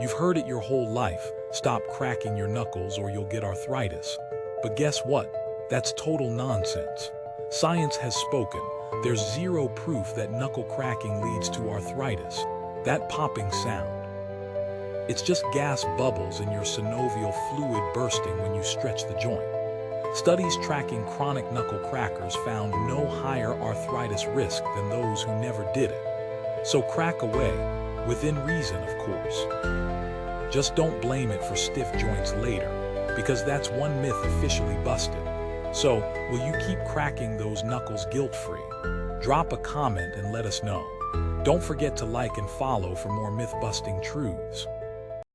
You've heard it your whole life, stop cracking your knuckles or you'll get arthritis. But guess what? That's total nonsense. Science has spoken. There's zero proof that knuckle cracking leads to arthritis. That popping sound. It's just gas bubbles in your synovial fluid bursting when you stretch the joint. Studies tracking chronic knuckle crackers found no higher arthritis risk than those who never did it. So crack away, within reason, of course. Just don't blame it for stiff joints later, because that's one myth officially busted. So, will you keep cracking those knuckles guilt-free? Drop a comment and let us know. Don't forget to like and follow for more myth-busting truths.